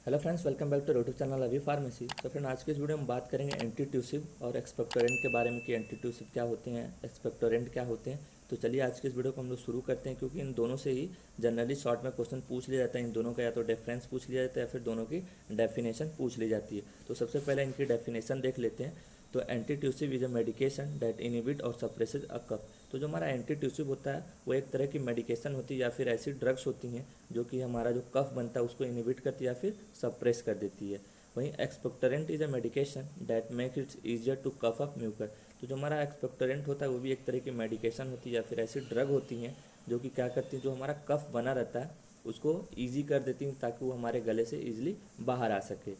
Hello friends, welcome back to YouTube channel Abhi pharmacy. तो friend, आज के इस वीडियो में बात करेंगे एंटीट्यूसिव और एक्सपेक्टोरेंट के बारे में कि एंटीट्यूसिव क्या होते हैं, एक्सपेक्टोरेंट क्या होते हैं। तो चलिए आज के इस वीडियो को हम लोग शुरू करते हैं, क्योंकि इन दोनों से ही जनरली शॉर्ट में क्वेश्चन पूछ लिया जाता है। इन दोनों का या तो डिफरेंस पूछ लिया जाता है या फिर दोनों की डेफिनेशन पूछ ली जाती है। तो सबसे पहले इनकी डेफिनेशन देख लेते हैं। तो antitussive is a medication that inhibit और सप्रेसेस अ कफ। तो जो हमारा एंटीट्यूसिव होता है वो एक तरह की मेडिकेशन होती है या फिर ऐसी ड्रग्स होती हैं जो कि हमारा जो कफ बनता है उसको इनहिबिट करती है या फिर सप्रेस कर देती है। वहीं expectorant is a medication that make its easier to cough up mucus. तो जो हमारा एक्सपेक्टोरेंट होता है वो भी एक तरह की मेडिकेशन होती है या फिर ऐसी ड्रग होती हैं जो कि क्या करती हैं, जो हमारा कफ बना रहता है उसको ईजी कर देती हैं ताकि वो हमारे गले से ईजिली बाहर आ सके।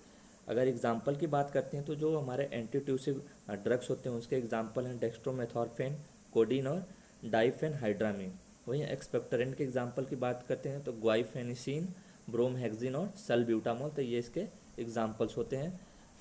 अगर एग्जाम्पल की बात करते हैं तो जो हमारे एंटीट्यूसिव ड्रग्स होते हैं उसके एग्जाम्पल हैं डेक्स्ट्रोमेथॉर्फेन, कोडीन और डाइफेनहाइड्रामीन। वहीं एक्सपेक्टोरेंट के एग्जाम्पल की बात करते हैं तो ग्वाइफेनिसिन, ब्रोमहेक्सिन और सल्ब्यूटामोल। तो ये इसके एग्जाम्पल्स होते हैं।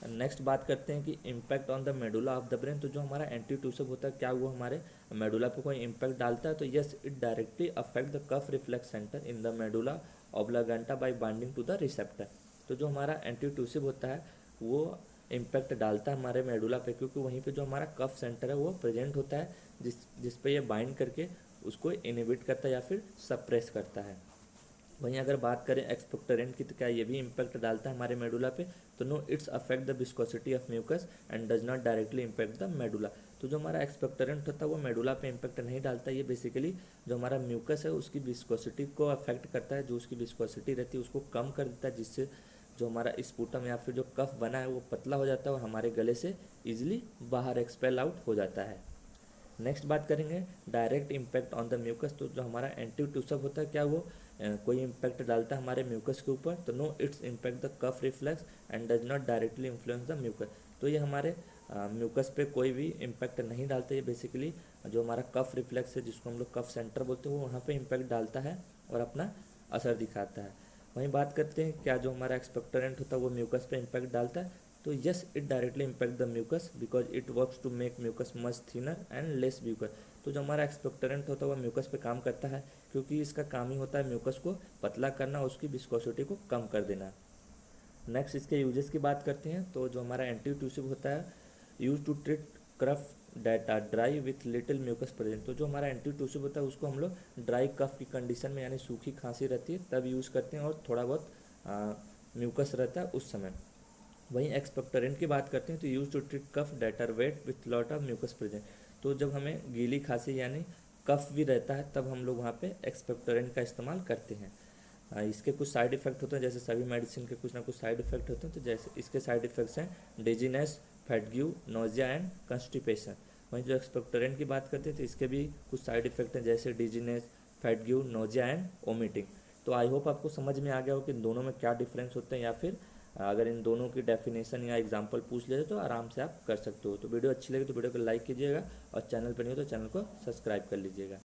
नेक्स्ट बात करते हैं कि impact on the medulla of the brain. तो जो हमारा एंटीट्यूसिव होता है क्या वो हमारे मेडुला पे कोई इम्पैक्ट डालता है? तो yes, it directly affect the cough reflex centre in the medulla oblongata by binding to the receptor. तो जो हमारा एंटीट्यूसिव होता है वो इम्पैक्ट डालता है हमारे मेडुला पे, क्योंकि वहीं पे जो हमारा कफ सेंटर है वो प्रेजेंट होता है, जिस पे ये बाइंड करके उसको इनहिबिट करता है या फिर सप्रेस करता है। वहीं अगर बात करें एक्सपेक्टोरेंट की तो क्या ये भी इम्पैक्ट डालता है हमारे मेडुला पे? तो no, it's affect the viscosity of mucus and does not directly impact the medulla. तो जो हमारा एक्सपेक्टोरेंट होता है वो मेडुला पे इम्पैक्ट नहीं डालता, ये बेसिकली जो हमारा म्यूकस है उसकी विस्कोसिटी को अफेक्ट करता है। जो उसकी विस्कोसिटी रहती है उसको कम कर देता है, जिससे जो हमारा स्पूटम या फिर जो कफ बना है वो पतला हो जाता है और हमारे गले से ईजिली बाहर एक्सपेल आउट हो जाता है। नेक्स्ट बात करेंगे direct impact on the mucus. तो जो हमारा एंटीट्यूसिव होता है क्या वो कोई इम्पैक्ट डालता है हमारे म्यूकस के ऊपर? तो no, it's impact the cough reflex and does not directly influence the mucus. तो ये हमारे म्यूकस पे कोई भी इम्पैक्ट नहीं डालता। ये बेसिकली जो हमारा कफ रिफ्लेक्स है जिसको हम लोग कफ सेंटर बोलते हैं वो वहाँ पे इम्पैक्ट डालता है और अपना असर दिखाता है। वहीं बात करते हैं क्या जो हमारा एक्सपेक्टोरेंट होता है वो म्यूकस पे इम्पैक्ट डालता है? तो yes, it directly impact the mucus because it works to make mucus much thinner and less mucus. तो जो हमारा एक्सपेक्टोरेंट होता है वो म्यूकस पे काम करता है, क्योंकि इसका काम ही होता है म्यूकस को पतला करना, उसकी विस्कोसिटी को कम कर देना। नेक्स्ट इसके यूजेस की बात करते हैं। तो जो हमारा एंटीट्यूसिव होता है use to treat cough that are dry with little mucus present. तो जो हमारा एंटीट्यूसिव होता है उसको हम लोग ड्राई कफ की कंडीशन में यानी सूखी खांसी रहती है तब यूज़ करते हैं और थोड़ा बहुत म्यूकस रहता है उस समय। वहीं एक्सपेक्टोरेंट की बात करते हैं तो use to treat cough that are wet with lot of mucus present. तो जब हमें गीली खांसी यानी कफ भी रहता है तब हम लोग वहाँ पे एक्सपेक्टोरेंट का इस्तेमाल करते हैं। इसके कुछ साइड इफ़ेक्ट होते हैं, जैसे सभी मेडिसिन के कुछ ना कुछ साइड इफ़ेक्ट होते हैं। तो जैसे इसके साइड इफ़ेक्ट्स हैं डिजीनेस, फैटग्यू, नोजिया एंड कंस्टिपेशन। वहीं जो एक्सपेक्टोरेंट की बात करते हैं तो इसके भी कुछ साइड इफ़ेक्ट हैं, जैसे डिजीनेस, फैटग्यू, नोजिया एंड वोमिटिंग। तो आई होप आपको समझ में आ गया हो कि इन दोनों में क्या डिफरेंस होते हैं, या फिर अगर इन दोनों की डेफिनेशन या एग्जांपल पूछ ले तो आराम से आप कर सकते हो। तो वीडियो अच्छी लगी तो वीडियो को लाइक कीजिएगा और चैनल पर नहीं हो तो चैनल को सब्सक्राइब कर लीजिएगा।